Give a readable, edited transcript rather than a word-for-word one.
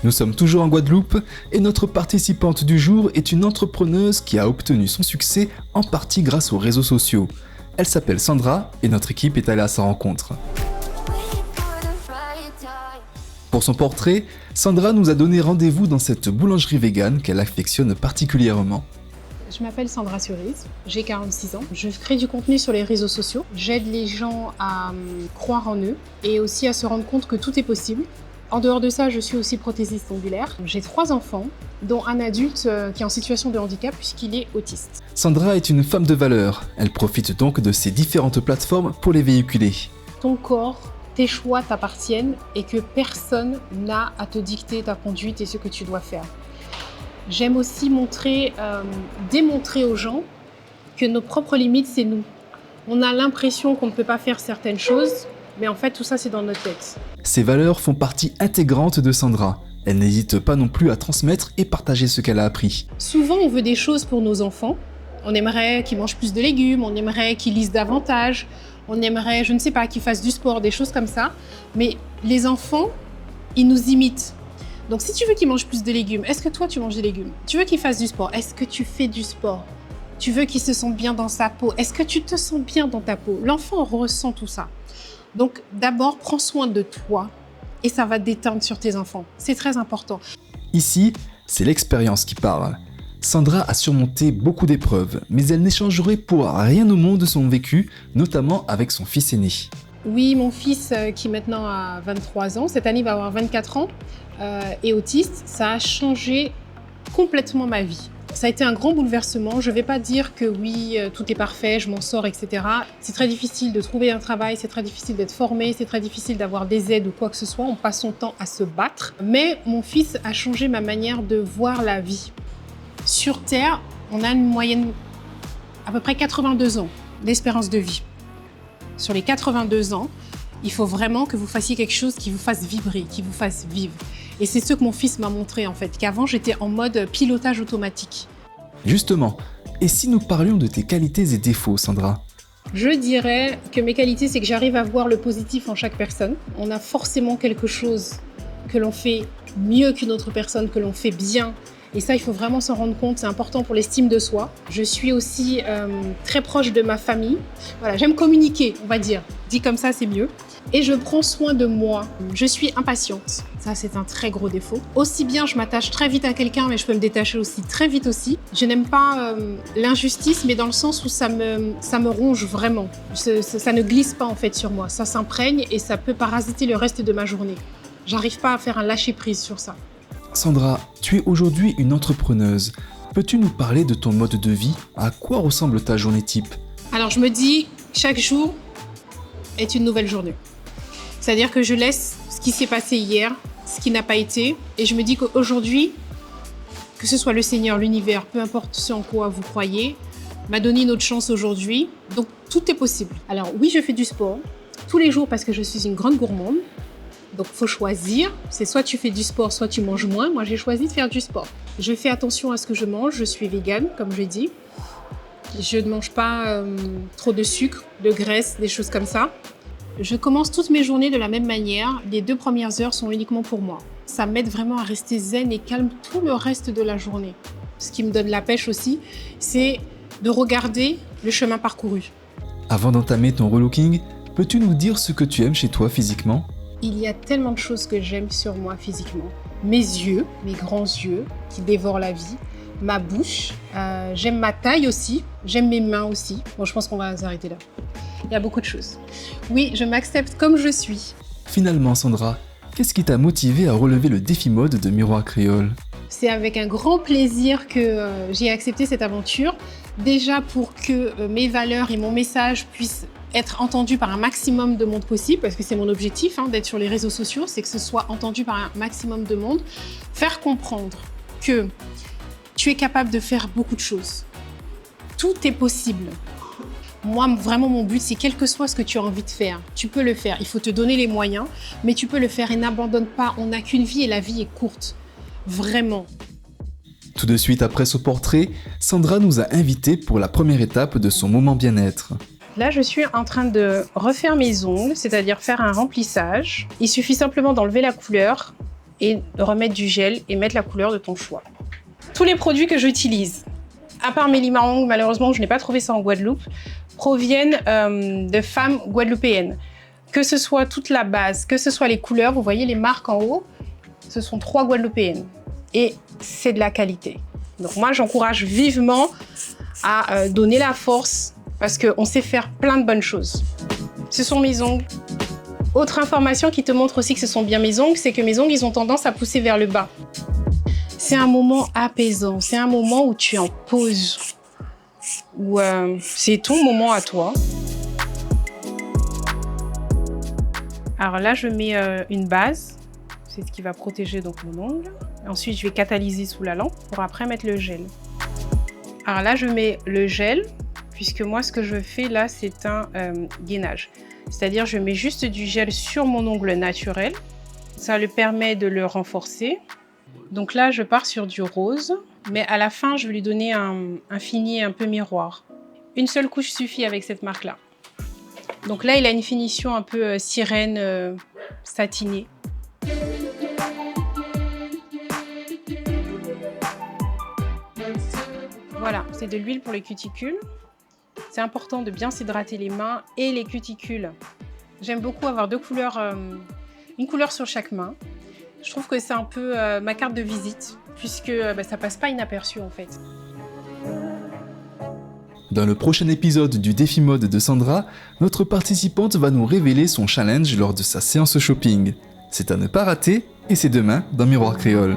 Nous sommes toujours en Guadeloupe et notre participante du jour est une entrepreneuse qui a obtenu son succès en partie grâce aux réseaux sociaux. Elle s'appelle Sandra et notre équipe est allée à sa rencontre. Pour son portrait, Sandra nous a donné rendez-vous dans cette boulangerie végane qu'elle affectionne particulièrement. Je m'appelle Sandra Cerise, j'ai 46 ans. Je crée du contenu sur les réseaux sociaux. J'aide les gens à croire en eux et aussi à se rendre compte que tout est possible. En dehors de ça, je suis aussi prothésiste ongulaire. J'ai 3 enfants, dont un adulte qui est en situation de handicap puisqu'il est autiste. Sandra est une femme de valeur. Elle profite donc de ces différentes plateformes pour les véhiculer. Ton corps, tes choix t'appartiennent et que personne n'a à te dicter ta conduite et ce que tu dois faire. J'aime aussi démontrer aux gens que nos propres limites, c'est nous. On a l'impression qu'on ne peut pas faire certaines choses, mais en fait, tout ça, c'est dans notre tête. Ces valeurs font partie intégrante de Sandra. Elle n'hésite pas non plus à transmettre et partager ce qu'elle a appris. Souvent, on veut des choses pour nos enfants. On aimerait qu'ils mangent plus de légumes, on aimerait qu'ils lisent davantage, on aimerait, je ne sais pas, qu'ils fassent du sport, des choses comme ça. Mais les enfants, ils nous imitent. Donc, si tu veux qu'ils mangent plus de légumes, est-ce que toi, tu manges des légumes? Tu veux qu'ils fassent du sport? Est-ce que tu fais du sport? Tu veux qu'ils se sentent bien dans sa peau? Est-ce que tu te sens bien dans ta peau? L'enfant ressent tout ça. Donc, d'abord, prends soin de toi et ça va déteindre sur tes enfants. C'est très important. Ici, c'est l'expérience qui parle. Sandra a surmonté beaucoup d'épreuves, mais elle n'échangerait pour rien au monde son vécu, notamment avec son fils aîné. Oui, mon fils qui maintenant a 23 ans, cette année il va avoir 24 ans, est autiste. Ça a changé complètement ma vie. Ça a été un grand bouleversement. Je ne vais pas dire que oui, tout est parfait, je m'en sors, etc. C'est très difficile de trouver un travail, c'est très difficile d'être formé, c'est très difficile d'avoir des aides ou quoi que ce soit. On passe son temps à se battre. Mais mon fils a changé ma manière de voir la vie. Sur Terre, on a une moyenne à peu près 82 ans d'espérance de vie. Sur les 82 ans, il faut vraiment que vous fassiez quelque chose qui vous fasse vibrer, qui vous fasse vivre. Et c'est ce que mon fils m'a montré en fait, qu'avant j'étais en mode pilotage automatique. Justement, et si nous parlions de tes qualités et défauts, Sandra? Je dirais que mes qualités, c'est que j'arrive à voir le positif en chaque personne. On a forcément quelque chose que l'on fait mieux qu'une autre personne, que l'on fait bien. Et ça, il faut vraiment s'en rendre compte, c'est important pour l'estime de soi. Je suis aussi très proche de ma famille. Voilà, j'aime communiquer, on va dire. Dit comme ça, c'est mieux. Et je prends soin de moi. Je suis impatiente. Ça, c'est un très gros défaut. Aussi bien, je m'attache très vite à quelqu'un, mais je peux me détacher aussi très vite aussi. Je n'aime pas l'injustice, mais dans le sens où ça me ronge vraiment. Ça ne glisse pas en fait sur moi. Ça s'imprègne et ça peut parasiter le reste de ma journée. J'arrive pas à faire un lâcher-prise sur ça. Sandra, tu es aujourd'hui une entrepreneuse. Peux-tu nous parler de ton mode de vie? À quoi ressemble ta journée type? Alors, je me dis, chaque jour est une nouvelle journée. C'est-à-dire que je laisse ce qui s'est passé hier, ce qui n'a pas été, et je me dis qu'aujourd'hui, que ce soit le Seigneur, l'univers, peu importe ce en quoi vous croyez, m'a donné une autre chance aujourd'hui. Donc, tout est possible. Alors, oui, je fais du sport tous les jours parce que je suis une grande gourmande. Donc, il faut choisir. C'est soit tu fais du sport, soit tu manges moins. Moi, j'ai choisi de faire du sport. Je fais attention à ce que je mange. Je suis végane, comme je dis. Je ne mange pas trop de sucre, de graisse, des choses comme ça. Je commence toutes mes journées de la même manière. Les 2 premières heures sont uniquement pour moi. Ça m'aide vraiment à rester zen et calme tout le reste de la journée. Ce qui me donne la pêche aussi, c'est de regarder le chemin parcouru. Avant d'entamer ton relooking, peux-tu nous dire ce que tu aimes chez toi physiquement? Il y a tellement de choses que j'aime sur moi physiquement. Mes yeux, mes grands yeux qui dévorent la vie. Ma bouche, j'aime ma taille aussi, j'aime mes mains aussi. Bon, je pense qu'on va s'arrêter là. Il y a beaucoup de choses. Oui, je m'accepte comme je suis. Finalement, Sandra, qu'est-ce qui t'a motivé à relever le défi mode de Miroir Créole? C'est avec un grand plaisir que j'ai accepté cette aventure. Déjà pour que mes valeurs et mon message puissent être entendus par un maximum de monde possible, parce que c'est mon objectif d'être sur les réseaux sociaux, c'est que ce soit entendu par un maximum de monde. Faire comprendre que tu es capable de faire beaucoup de choses. Tout est possible. Moi, vraiment, mon but, c'est quel que soit ce que tu as envie de faire, tu peux le faire. Il faut te donner les moyens, mais tu peux le faire et n'abandonne pas. On n'a qu'une vie et la vie est courte. Vraiment. Tout de suite après ce portrait, Sandra nous a invités pour la première étape de son moment bien-être. Là, je suis en train de refaire mes ongles, c'est-à-dire faire un remplissage. Il suffit simplement d'enlever la couleur et remettre du gel et mettre la couleur de ton choix. Tous les produits que j'utilise, à part mes limangs, malheureusement je n'ai pas trouvé ça en Guadeloupe, proviennent de femmes guadeloupéennes. Que ce soit toute la base, que ce soit les couleurs, vous voyez les marques en haut, ce sont 3 guadeloupéennes. Et c'est de la qualité. Donc moi j'encourage vivement à donner la force parce qu'on sait faire plein de bonnes choses. Ce sont mes ongles. Autre information qui te montre aussi que ce sont bien mes ongles, c'est que mes ongles, ils ont tendance à pousser vers le bas. C'est un moment apaisant, c'est un moment où tu es en pause, où c'est ton moment à toi. Alors là, je mets une base, c'est ce qui va protéger donc mon ongle. Ensuite, je vais catalyser sous la lampe pour après mettre le gel. Alors là, je mets le gel, puisque moi, ce que je fais là, c'est un gainage. C'est-à-dire, je mets juste du gel sur mon ongle naturel. Ça le permet de le renforcer. Donc là, je pars sur du rose. Mais à la fin, je vais lui donner un fini un peu miroir. Une seule couche suffit avec cette marque-là. Donc là, il a une finition un peu sirène, satinée. Voilà, c'est de l'huile pour les cuticules. C'est important de bien s'hydrater les mains et les cuticules. J'aime beaucoup avoir deux couleurs, une couleur sur chaque main. Je trouve que c'est un peu ma carte de visite, puisque ça passe pas inaperçu en fait. Dans le prochain épisode du défi mode de Sandra, notre participante va nous révéler son challenge lors de sa séance shopping. C'est à ne pas rater et c'est demain dans Miroir Créole.